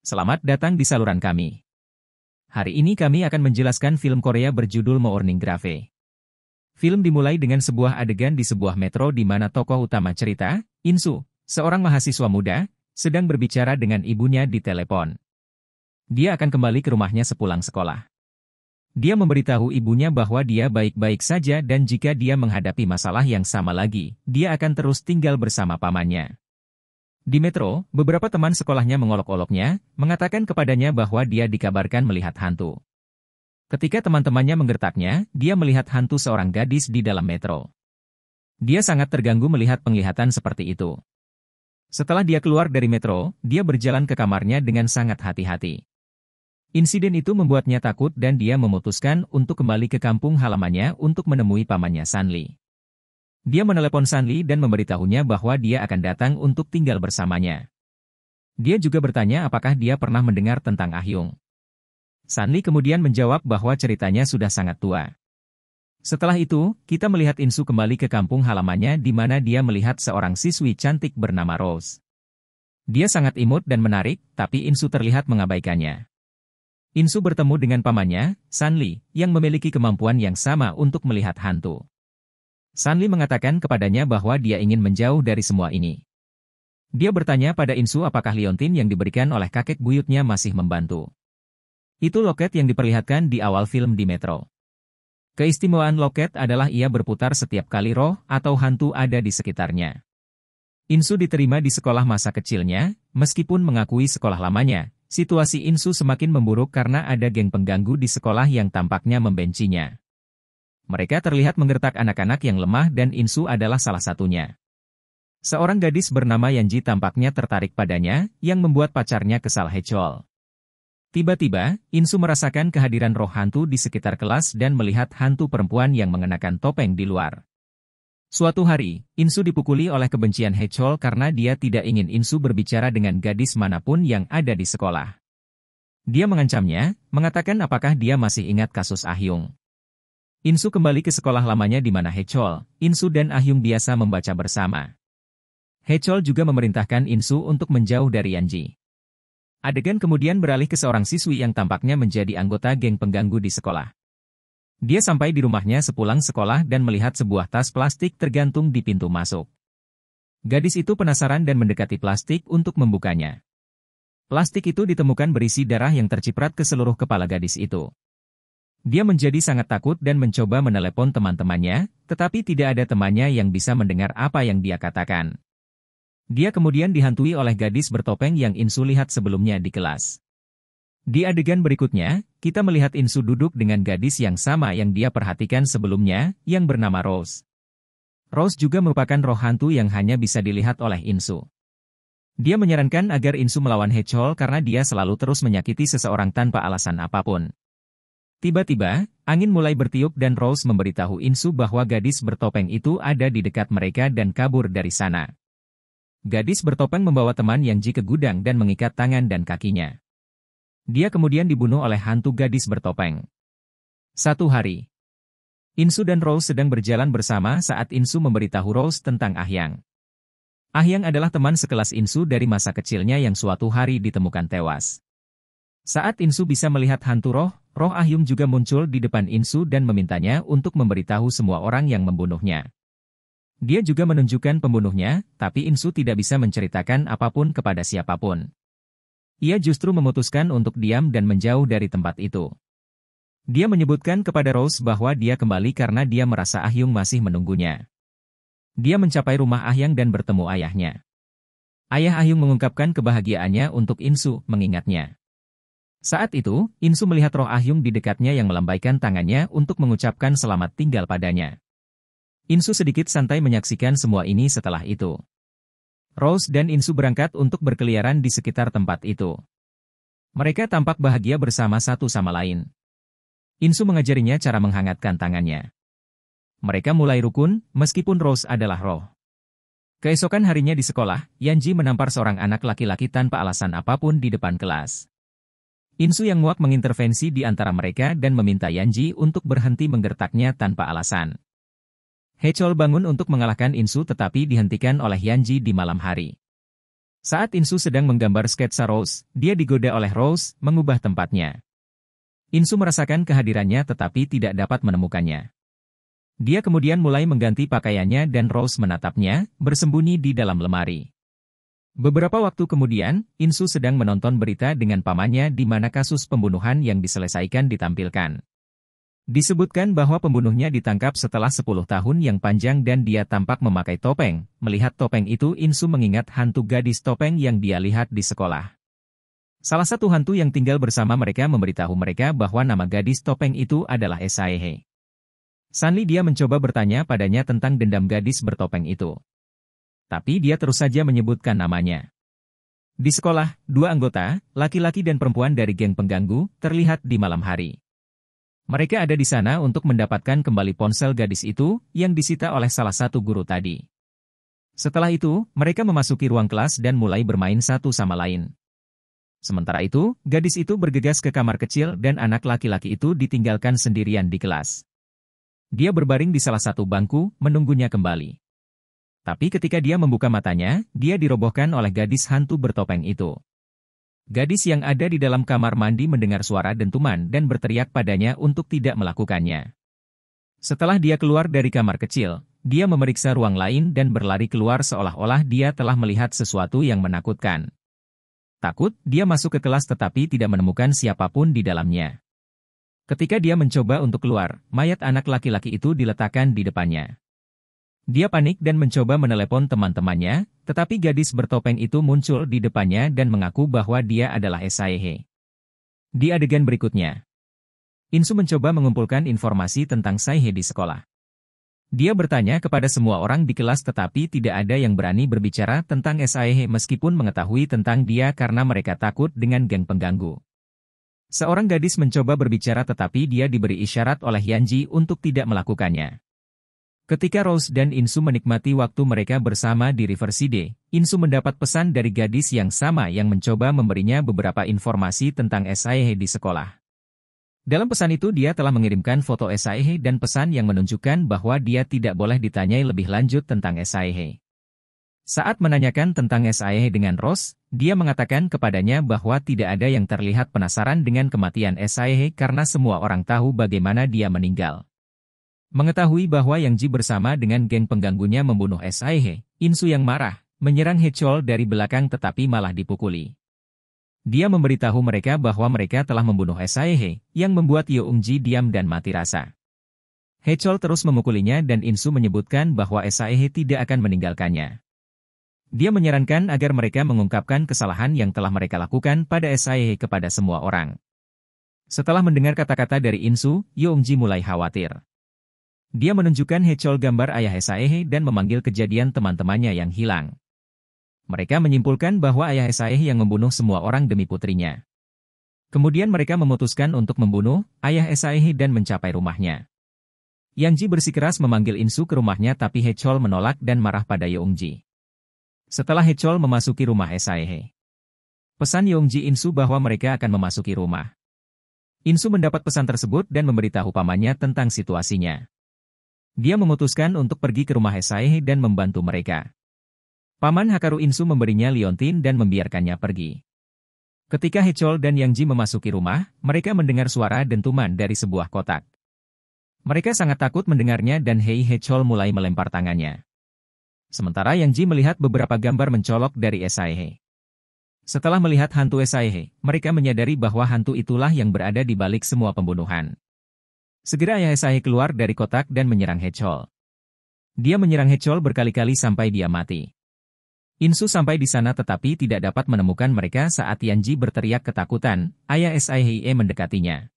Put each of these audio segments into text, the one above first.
Selamat datang di saluran kami. Hari ini kami akan menjelaskan film Korea berjudul Morning Grave. Film dimulai dengan sebuah adegan di sebuah metro di mana tokoh utama cerita, In-soo, seorang mahasiswa muda, sedang berbicara dengan ibunya di telepon. Dia akan kembali ke rumahnya sepulang sekolah. Dia memberitahu ibunya bahwa dia baik-baik saja dan jika dia menghadapi masalah yang sama lagi, dia akan terus tinggal bersama pamannya. Di metro, beberapa teman sekolahnya mengolok-oloknya, mengatakan kepadanya bahwa dia dikabarkan melihat hantu. Ketika teman-temannya menggertaknya, dia melihat hantu seorang gadis di dalam metro. Dia sangat terganggu melihat penglihatan seperti itu. Setelah dia keluar dari metro, dia berjalan ke kamarnya dengan sangat hati-hati. Insiden itu membuatnya takut dan dia memutuskan untuk kembali ke kampung halamannya untuk menemui pamannya Sanli. Dia menelepon Sanli dan memberitahunya bahwa dia akan datang untuk tinggal bersamanya. Dia juga bertanya apakah dia pernah mendengar tentang Ahyung. Sanli kemudian menjawab bahwa ceritanya sudah sangat tua. Setelah itu, kita melihat In-soo kembali ke kampung halamannya di mana dia melihat seorang siswi cantik bernama Rose. Dia sangat imut dan menarik, tapi In-soo terlihat mengabaikannya. In-soo bertemu dengan pamannya, Sanli, yang memiliki kemampuan yang sama untuk melihat hantu. Sanli mengatakan kepadanya bahwa dia ingin menjauh dari semua ini. Dia bertanya pada In-soo apakah liontin yang diberikan oleh kakek buyutnya masih membantu. Itu loket yang diperlihatkan di awal film di metro. Keistimewaan loket adalah ia berputar setiap kali roh atau hantu ada di sekitarnya. In-soo diterima di sekolah masa kecilnya, meskipun mengakui sekolah lamanya, situasi In-soo semakin memburuk karena ada geng pengganggu di sekolah yang tampaknya membencinya. Mereka terlihat menggertak anak-anak yang lemah dan In-soo adalah salah satunya. Seorang gadis bernama Yanji tampaknya tertarik padanya, yang membuat pacarnya kesal Hechol. Tiba-tiba, In-soo merasakan kehadiran roh hantu di sekitar kelas dan melihat hantu perempuan yang mengenakan topeng di luar. Suatu hari, In-soo dipukuli oleh kebencian Hechol karena dia tidak ingin In-soo berbicara dengan gadis manapun yang ada di sekolah. Dia mengancamnya, mengatakan apakah dia masih ingat kasus Ahyung. In-soo kembali ke sekolah lamanya di mana Hechol, In-soo dan Ahyung biasa membaca bersama. Hechol juga memerintahkan In-soo untuk menjauh dari Yanji. Adegan kemudian beralih ke seorang siswi yang tampaknya menjadi anggota geng pengganggu di sekolah. Dia sampai di rumahnya sepulang sekolah dan melihat sebuah tas plastik tergantung di pintu masuk. Gadis itu penasaran dan mendekati plastik untuk membukanya. Plastik itu ditemukan berisi darah yang terciprat ke seluruh kepala gadis itu. Dia menjadi sangat takut dan mencoba menelepon teman-temannya, tetapi tidak ada temannya yang bisa mendengar apa yang dia katakan. Dia kemudian dihantui oleh gadis bertopeng yang In-soo lihat sebelumnya di kelas. Di adegan berikutnya, kita melihat In-soo duduk dengan gadis yang sama yang dia perhatikan sebelumnya, yang bernama Rose. Rose juga merupakan roh hantu yang hanya bisa dilihat oleh In-soo. Dia menyarankan agar In-soo melawan Hechol karena dia selalu terus menyakiti seseorang tanpa alasan apapun. Tiba-tiba, angin mulai bertiup dan Rose memberitahu In-soo bahwa gadis bertopeng itu ada di dekat mereka dan kabur dari sana. Gadis bertopeng membawa teman Yanji ke gudang dan mengikat tangan dan kakinya. Dia kemudian dibunuh oleh hantu gadis bertopeng. Satu hari, In-soo dan Rose sedang berjalan bersama saat In-soo memberitahu Rose tentang Ahyang. Ahyang adalah teman sekelas In-soo dari masa kecilnya yang suatu hari ditemukan tewas. Saat In-soo bisa melihat hantu roh Ahyung juga muncul di depan In-soo dan memintanya untuk memberitahu semua orang yang membunuhnya. Dia juga menunjukkan pembunuhnya, tapi In-soo tidak bisa menceritakan apapun kepada siapapun. Ia justru memutuskan untuk diam dan menjauh dari tempat itu. Dia menyebutkan kepada Rose bahwa dia kembali karena dia merasa Ahyung masih menunggunya. Dia mencapai rumah Ahyang dan bertemu ayahnya. Ayah Ahyung mengungkapkan kebahagiaannya untuk In-soo mengingatnya. Saat itu, In-soo melihat roh Ahyung di dekatnya yang melambaikan tangannya untuk mengucapkan selamat tinggal padanya. In-soo sedikit santai menyaksikan semua ini setelah itu. Rose dan In-soo berangkat untuk berkeliaran di sekitar tempat itu. Mereka tampak bahagia bersama satu sama lain. In-soo mengajarinya cara menghangatkan tangannya. Mereka mulai rukun, meskipun Rose adalah roh. Keesokan harinya di sekolah, Yanji menampar seorang anak laki-laki tanpa alasan apapun di depan kelas. In-soo yang muak mengintervensi di antara mereka dan meminta Yanji untuk berhenti menggertaknya tanpa alasan. Hechol bangun untuk mengalahkan In-soo tetapi dihentikan oleh Yanji di malam hari. Saat Insu sedang menggambar sketsa Rose, dia digoda oleh Rose, mengubah tempatnya. Insu merasakan kehadirannya tetapi tidak dapat menemukannya. Dia kemudian mulai mengganti pakaiannya dan Rose menatapnya, bersembunyi di dalam lemari. Beberapa waktu kemudian, Insu sedang menonton berita dengan pamannya di mana kasus pembunuhan yang diselesaikan ditampilkan. Disebutkan bahwa pembunuhnya ditangkap setelah 10 tahun yang panjang dan dia tampak memakai topeng. Melihat topeng itu, Insu mengingat hantu gadis topeng yang dia lihat di sekolah. Salah satu hantu yang tinggal bersama mereka memberitahu mereka bahwa nama gadis topeng itu adalah Esaehe. Sanli dia mencoba bertanya padanya tentang dendam gadis bertopeng itu. Tapi dia terus saja menyebutkan namanya. Di sekolah, 2 anggota, laki-laki dan perempuan dari geng pengganggu, terlihat di malam hari. Mereka ada di sana untuk mendapatkan kembali ponsel gadis itu, yang disita oleh salah satu guru tadi. Setelah itu, mereka memasuki ruang kelas dan mulai bermain satu sama lain. Sementara itu, gadis itu bergegas ke kamar kecil dan anak laki-laki itu ditinggalkan sendirian di kelas. Dia berbaring di salah satu bangku, menunggunya kembali. Tapi ketika dia membuka matanya, dia dirobohkan oleh gadis hantu bertopeng itu. Gadis yang ada di dalam kamar mandi mendengar suara dentuman dan berteriak padanya untuk tidak melakukannya. Setelah dia keluar dari kamar kecil, dia memeriksa ruang lain dan berlari keluar seolah-olah dia telah melihat sesuatu yang menakutkan. Takut, dia masuk ke kelas tetapi tidak menemukan siapapun di dalamnya. Ketika dia mencoba untuk keluar, mayat anak laki-laki itu diletakkan di depannya. Dia panik dan mencoba menelepon teman-temannya, tetapi gadis bertopeng itu muncul di depannya dan mengaku bahwa dia adalah Esaehe. Di adegan berikutnya, Insu mencoba mengumpulkan informasi tentang Saehe di sekolah. Dia bertanya kepada semua orang di kelas tetapi tidak ada yang berani berbicara tentang Esaehe meskipun mengetahui tentang dia karena mereka takut dengan geng pengganggu. Seorang gadis mencoba berbicara tetapi dia diberi isyarat oleh Yanji untuk tidak melakukannya. Ketika Rose dan Insu menikmati waktu mereka bersama di Riverside, Insu mendapat pesan dari gadis yang sama yang mencoba memberinya beberapa informasi tentang Esaehe di sekolah. Dalam pesan itu dia telah mengirimkan foto Esaehe dan pesan yang menunjukkan bahwa dia tidak boleh ditanyai lebih lanjut tentang Esaehe. Saat menanyakan tentang Esaehe dengan Rose, dia mengatakan kepadanya bahwa tidak ada yang terlihat penasaran dengan kematian Esaehe karena semua orang tahu bagaimana dia meninggal. Mengetahui bahwa Yang Ji bersama dengan geng pengganggunya membunuh Esaehe, Insu yang marah, menyerang Hechol dari belakang tetapi malah dipukuli. Dia memberitahu mereka bahwa mereka telah membunuh Esaehe, yang membuat Yeongji diam dan mati rasa. Hechol terus memukulinya dan Insu menyebutkan bahwa Esaehe tidak akan meninggalkannya. Dia menyarankan agar mereka mengungkapkan kesalahan yang telah mereka lakukan pada Esaehe kepada semua orang. Setelah mendengar kata-kata dari Insu, Yeongji mulai khawatir. Dia menunjukkan Hechol gambar ayah Esaehe dan memanggil kejadian teman-temannya yang hilang. Mereka menyimpulkan bahwa ayah Esaehe yang membunuh semua orang demi putrinya. Kemudian mereka memutuskan untuk membunuh ayah Esaehe dan mencapai rumahnya. Yang Ji bersikeras memanggil Insu ke rumahnya tapi Hechol menolak dan marah pada Yeongji. Setelah Hechol memasuki rumah Esaehe, pesan Yeongji Insu bahwa mereka akan memasuki rumah. Insu mendapat pesan tersebut dan memberitahu pamannya tentang situasinya. Dia memutuskan untuk pergi ke rumah Esaehe dan membantu mereka. Paman Hakaru Insu memberinya liontin dan membiarkannya pergi. Ketika Hechol dan Yang Ji memasuki rumah, mereka mendengar suara dentuman dari sebuah kotak. Mereka sangat takut mendengarnya dan Hechol mulai melempar tangannya. Sementara Yang Ji melihat beberapa gambar mencolok dari Esaehe. Setelah melihat hantu Esaehe, mereka menyadari bahwa hantu itulah yang berada di balik semua pembunuhan. Segera ayah Esaehe keluar dari kotak dan menyerang Hechol. Dia menyerang Hechol berkali-kali sampai dia mati. Insu sampai di sana tetapi tidak dapat menemukan mereka saat Yanji berteriak ketakutan, ayah Esaehe mendekatinya.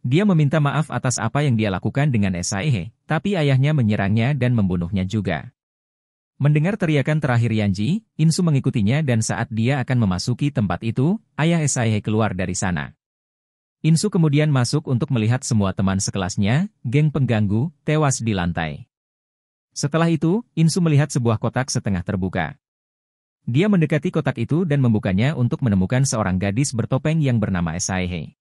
Dia meminta maaf atas apa yang dia lakukan dengan Esaehe, tapi ayahnya menyerangnya dan membunuhnya juga. Mendengar teriakan terakhir Yanji, Insu mengikutinya dan saat dia akan memasuki tempat itu, ayah Esaehe keluar dari sana. Insu kemudian masuk untuk melihat semua teman sekelasnya, geng pengganggu, tewas di lantai. Setelah itu, Insu melihat sebuah kotak setengah terbuka. Dia mendekati kotak itu dan membukanya untuk menemukan seorang gadis bertopeng yang bernama Esaehe.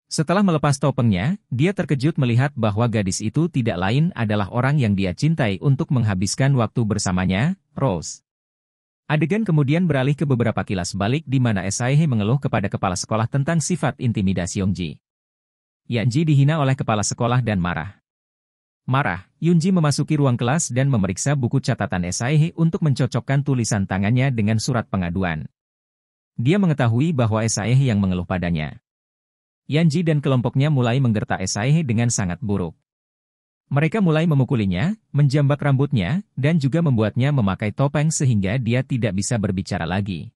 Setelah melepas topengnya, dia terkejut melihat bahwa gadis itu tidak lain adalah orang yang dia cintai untuk menghabiskan waktu bersamanya, Rose. Adegan kemudian beralih ke beberapa kilas balik di mana Saehe mengeluh kepada kepala sekolah tentang sifat intimidasi Yongji. Yanji dihina oleh kepala sekolah dan marah. Marah, Yunji memasuki ruang kelas dan memeriksa buku catatan Saehe untuk mencocokkan tulisan tangannya dengan surat pengaduan. Dia mengetahui bahwa Saehe yang mengeluh padanya. Yanji dan kelompoknya mulai menggertak Saehe dengan sangat buruk. Mereka mulai memukulinya, menjambak rambutnya, dan juga membuatnya memakai topeng sehingga dia tidak bisa berbicara lagi.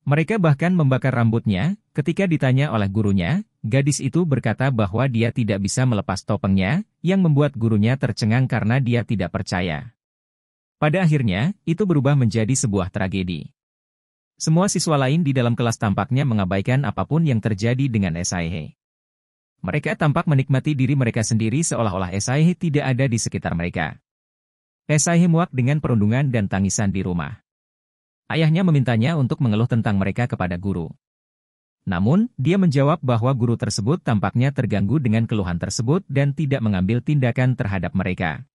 Mereka bahkan membakar rambutnya. Ketika ditanya oleh gurunya, gadis itu berkata bahwa dia tidak bisa melepas topengnya, yang membuat gurunya tercengang karena dia tidak percaya. Pada akhirnya, itu berubah menjadi sebuah tragedi. Semua siswa lain di dalam kelas tampaknya mengabaikan apapun yang terjadi dengan Saehe. Mereka tampak menikmati diri mereka sendiri seolah-olah Saehe tidak ada di sekitar mereka. Saehe muak dengan perundungan dan tangisan di rumah. Ayahnya memintanya untuk mengeluh tentang mereka kepada guru. Namun, dia menjawab bahwa guru tersebut tampaknya terganggu dengan keluhan tersebut dan tidak mengambil tindakan terhadap mereka.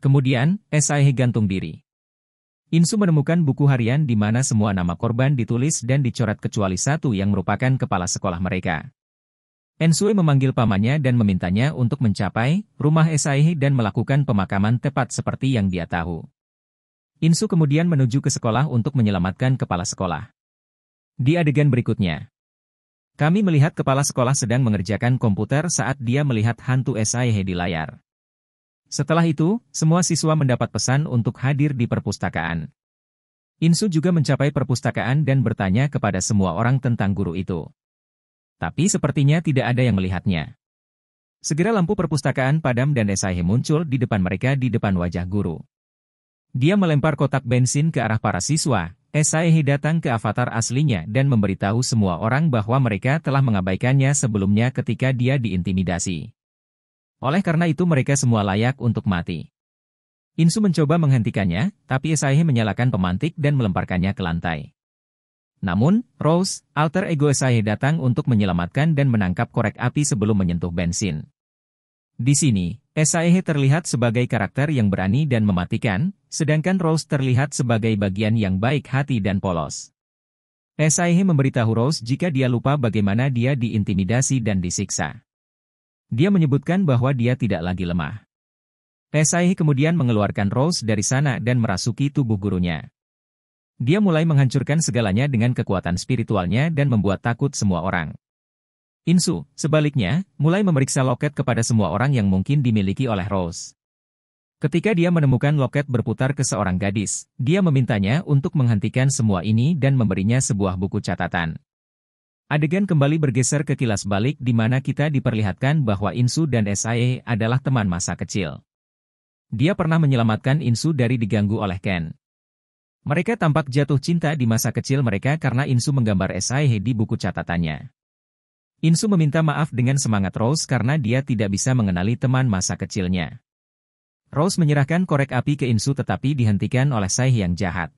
Kemudian, Saehe gantung diri. Insu menemukan buku harian di mana semua nama korban ditulis dan dicoret kecuali satu yang merupakan kepala sekolah mereka. Ensue memanggil pamannya dan memintanya untuk mencapai rumah Saehe dan melakukan pemakaman tepat seperti yang dia tahu. Insu kemudian menuju ke sekolah untuk menyelamatkan kepala sekolah. Di adegan berikutnya, kami melihat kepala sekolah sedang mengerjakan komputer saat dia melihat hantu Saehe di layar. Setelah itu, semua siswa mendapat pesan untuk hadir di perpustakaan. Insu juga mencapai perpustakaan dan bertanya kepada semua orang tentang guru itu. Tapi sepertinya tidak ada yang melihatnya. Segera lampu perpustakaan padam dan Saehe muncul di depan mereka di depan wajah guru. Dia melempar kotak bensin ke arah para siswa. Saehe datang ke avatar aslinya dan memberitahu semua orang bahwa mereka telah mengabaikannya sebelumnya ketika dia diintimidasi. Oleh karena itu mereka semua layak untuk mati. Insu mencoba menghentikannya, tapi Saehe menyalakan pemantik dan melemparkannya ke lantai. Namun, Rose, alter ego Saehe datang untuk menyelamatkan dan menangkap korek api sebelum menyentuh bensin. Di sini, Saehe terlihat sebagai karakter yang berani dan mematikan, sedangkan Rose terlihat sebagai bagian yang baik hati dan polos. Saehe memberitahu Rose jika dia lupa bagaimana dia diintimidasi dan disiksa. Dia menyebutkan bahwa dia tidak lagi lemah. Saehe kemudian mengeluarkan Rose dari sana dan merasuki tubuh gurunya. Dia mulai menghancurkan segalanya dengan kekuatan spiritualnya dan membuat takut semua orang. Insu, sebaliknya, mulai memeriksa loket kepada semua orang yang mungkin dimiliki oleh Rose. Ketika dia menemukan loket berputar ke seorang gadis, dia memintanya untuk menghentikan semua ini dan memberinya sebuah buku catatan. Adegan kembali bergeser ke kilas balik di mana kita diperlihatkan bahwa Insu dan Saehe adalah teman masa kecil. Dia pernah menyelamatkan Insu dari diganggu oleh Ken. Mereka tampak jatuh cinta di masa kecil mereka karena Insu menggambar Saehe di buku catatannya. Insu meminta maaf dengan semangat Rose karena dia tidak bisa mengenali teman masa kecilnya. Rose menyerahkan korek api ke Insu tetapi dihentikan oleh Saehe yang jahat.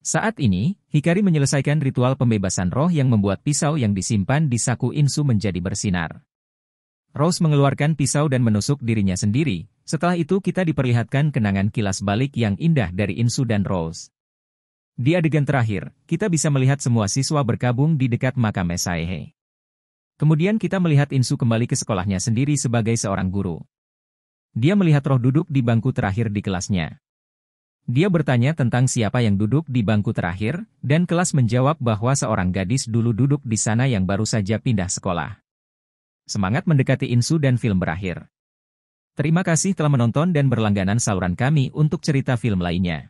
Saat ini, Hikari menyelesaikan ritual pembebasan roh yang membuat pisau yang disimpan di saku Insu menjadi bersinar. Rose mengeluarkan pisau dan menusuk dirinya sendiri. Setelah itu kita diperlihatkan kenangan kilas balik yang indah dari Insu dan Rose. Di adegan terakhir, kita bisa melihat semua siswa berkabung di dekat makam Saehe. Kemudian kita melihat Insu kembali ke sekolahnya sendiri sebagai seorang guru. Dia melihat roh duduk di bangku terakhir di kelasnya. Dia bertanya tentang siapa yang duduk di bangku terakhir, dan kelas menjawab bahwa seorang gadis dulu duduk di sana yang baru saja pindah sekolah. Semangat mendekati Insu dan film berakhir. Terima kasih telah menonton dan berlangganan saluran kami untuk cerita film lainnya.